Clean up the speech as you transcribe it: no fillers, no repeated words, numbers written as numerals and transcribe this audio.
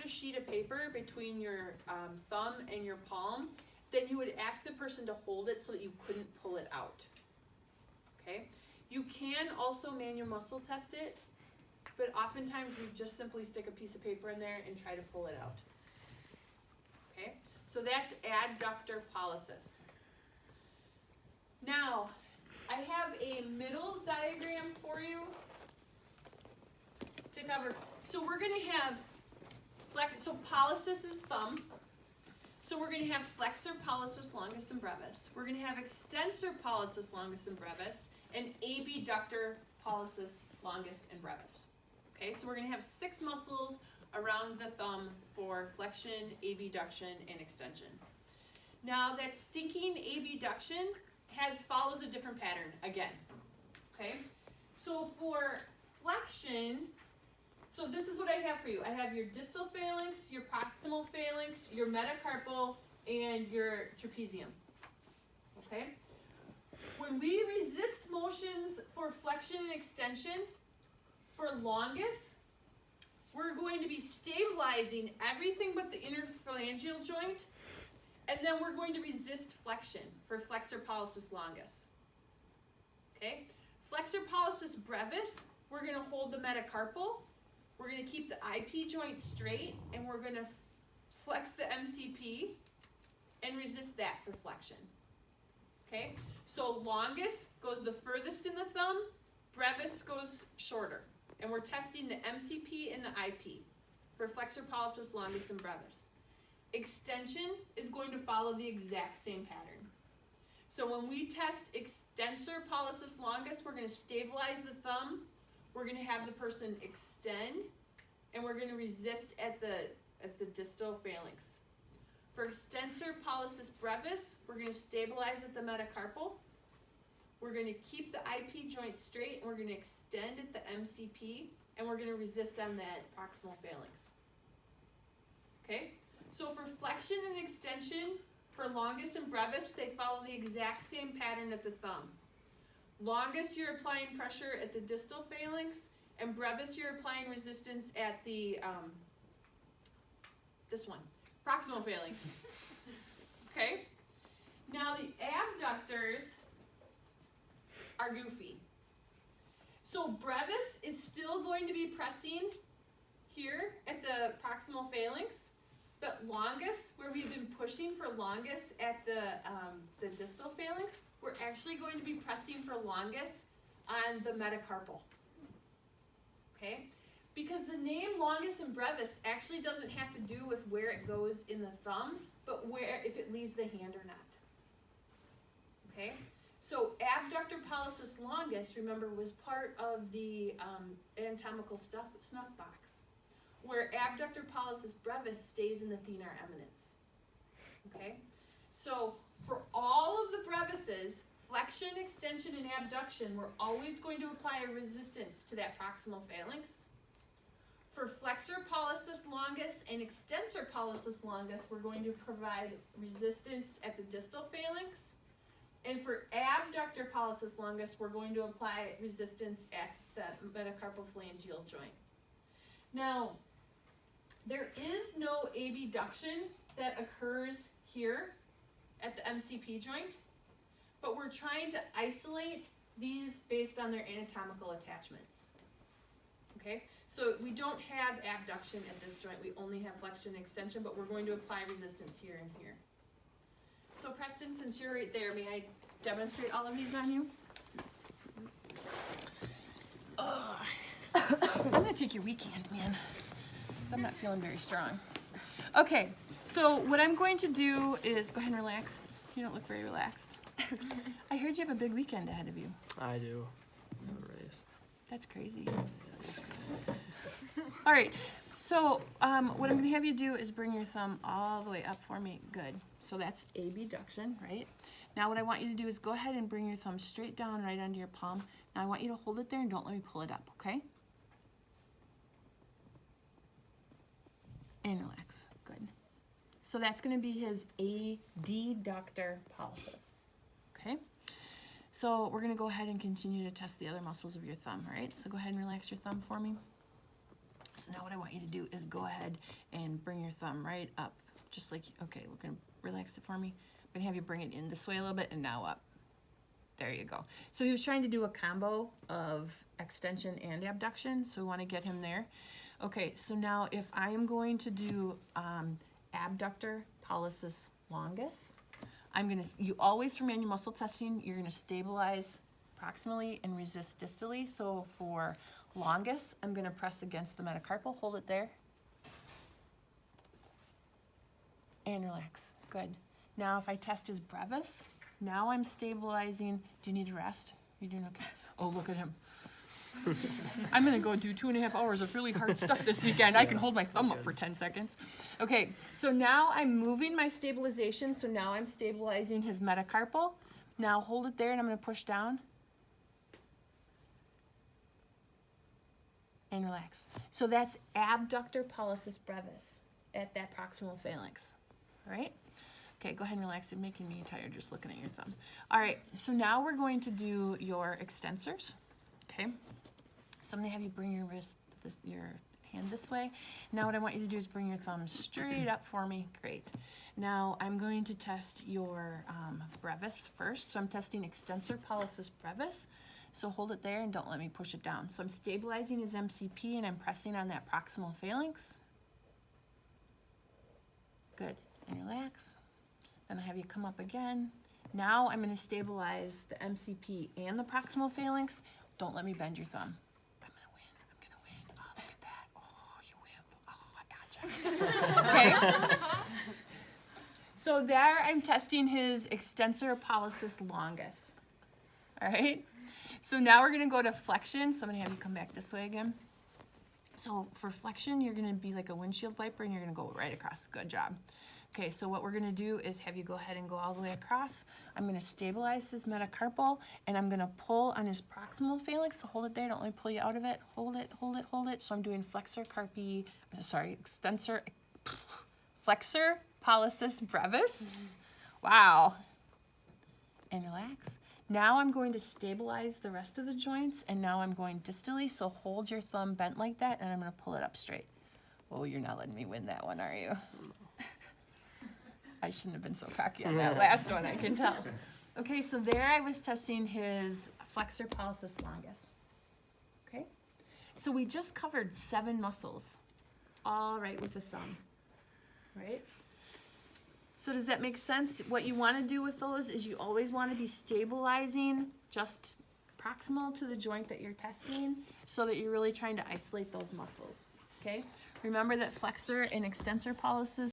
a sheet of paper between your thumb and your palm, then you would ask the person to hold it so that you couldn't pull it out. Okay? You can also manual muscle test it, but oftentimes we just simply stick a piece of paper in there and try to pull it out. Okay? So that's adductor pollicis. Now, I have a middle diagram for you to cover. So we're going to have, so pollicis is thumb. So we're going to have flexor, pollicis, longus, and brevis. We're going to have extensor, pollicis, longus, and brevis, and abductor, pollicis, longus, and brevis. Okay, so we're going to have 6 muscles around the thumb for flexion, abduction, and extension. Now that stinking abduction follows a different pattern again. Okay, so for flexion, so this is what I have for you. I have your distal phalanx, your proximal phalanx, your metacarpal, and your trapezium. Okay? When we resist motions for flexion and extension, for longus, we're going to be stabilizing everything but the interphalangeal joint, and then we're going to resist flexion for flexor, pollicis, longus. Okay? Flexor, pollicis, brevis, we're going to hold the metacarpal. We're going to keep the IP joint straight, and we're going to flex the MCP and resist that for flexion. Okay? So longus goes the furthest in the thumb, brevis goes shorter. And we're testing the MCP and the IP for flexor, pollicis, longus, and brevis. Extension is going to follow the exact same pattern. So when we test extensor, pollicis, longus, we're going to stabilize the thumb. We're going to have the person extend, and we're going to resist at the distal phalanx. For extensor, pollicis, brevis, we're going to stabilize at the metacarpal. We're going to keep the IP joint straight, and we're going to extend at the MCP, and we're going to resist on that proximal phalanx. Okay? So for flexion and extension, for longus and brevis, they follow the exact same pattern at the thumb. Longus, you're applying pressure at the distal phalanx, and brevis, you're applying resistance at the, this one, proximal phalanx. Okay? Now the abductors are goofy. So brevis is still going to be pressing here at the proximal phalanx, but longus, where we've been pushing for longus at the distal phalanx, we're actually going to be pressing for longus on the metacarpal. Okay? Because the name longus and brevis actually doesn't have to do with where it goes in the thumb, but where, if it leaves the hand or not. Okay? So abductor, pollicis, longus, remember, was part of the anatomical snuff box, where abductor, pollicis, brevis stays in the thenar eminence. Okay? So for all of the brevises, flexion, extension, and abduction, we're always going to apply a resistance to that proximal phalanx. For flexor, pollicis, longus, and extensor, pollicis, longus, we're going to provide resistance at the distal phalanx. And for abductor, pollicis, longus, we're going to apply resistance at the metacarpal phalangeal joint. Now, there is no abduction that occurs here at the MCP joint, but we're trying to isolate these based on their anatomical attachments. Okay, so we don't have abduction at this joint, we only have flexion and extension, but we're going to apply resistance here and here. So Preston, since you're right there, may I demonstrate all of these on you? I'm gonna take your weekend, man, because I'm not feeling very strong. Okay, so what I'm going to do is, go ahead and relax. You don't look very relaxed. I heard you have a big weekend ahead of you. I do. I have a race. That's crazy. Yeah, it is crazy. All right, so what I'm gonna have you do is bring your thumb all the way up for me. Good. So that's abduction, right? Now what I want you to do is go ahead and bring your thumb straight down right under your palm. Now I want you to hold it there and don't let me pull it up, okay? And relax. Good. So that's going to be his adductor pollicis. Okay? So we're going to go ahead and continue to test the other muscles of your thumb, all right? So go ahead and relax your thumb for me. So now what I want you to do is go ahead and bring your thumb right up, just like, okay, we're gonna relax it for me. I'm gonna have you bring it in this way a little bit and now up. There you go. So he was trying to do a combo of extension and abduction, so we wanna get him there. Okay, so now if I am going to do abductor pollicis longus, you always for manual muscle testing, you're gonna stabilize proximally and resist distally. So for longus, I'm gonna press against the metacarpal, hold it there. And relax, good. Now if I test his brevis, now I'm stabilizing. Do you need to rest? You doing okay? Oh, look at him. I'm gonna go do 2.5 hours of really hard stuff this weekend. I can hold my thumb up for 10 seconds. Okay, so now I'm moving my stabilization. So now I'm stabilizing his metacarpal. Now hold it there and I'm gonna push down. And relax. So that's abductor pollicis brevis at that proximal phalanx, all right? Okay, go ahead and relax. You're making me tired just looking at your thumb. All right, so now we're going to do your extensors, okay? So I'm gonna have you bring your your hand this way. Now what I want you to do is bring your thumb straight up for me. Great. Now I'm going to test your brevis first. So I'm testing extensor pollicis brevis. So hold it there and don't let me push it down. So I'm stabilizing his MCP and I'm pressing on that proximal phalanx. Good, and relax. Then I have you come up again. Now I'm gonna stabilize the MCP and the proximal phalanx. Don't let me bend your thumb. I'm gonna win. Oh, look at that. Oh, you win. Oh, I gotcha. Okay. So there I'm testing his extensor pollicis longus. All right. So now we're gonna go to flexion. So I'm gonna have you come back this way again. So for flexion, you're gonna be like a windshield wiper and you're gonna go right across. Good job. Okay, so what we're gonna do is have you go ahead and go all the way across. I'm gonna stabilize his metacarpal and I'm gonna pull on his proximal phalanx. So hold it there, don't let me pull you out of it. Hold it, hold it, hold it. So I'm doing flexor pollicis brevis. Wow. And relax. Now I'm going to stabilize the rest of the joints and now I'm going distally, so hold your thumb bent like that and I'm gonna pull it up straight. Oh, you're not letting me win that one, are you? I shouldn't have been so cocky on that last one, I can tell. Okay, so there I was testing his flexor pollicis longus. Okay, so we just covered 7 muscles, all right with the thumb, right? So does that make sense? What you want to do with those is you always want to be stabilizing just proximal to the joint that you're testing so that you're really trying to isolate those muscles, okay? Remember that flexor and extensor pollicis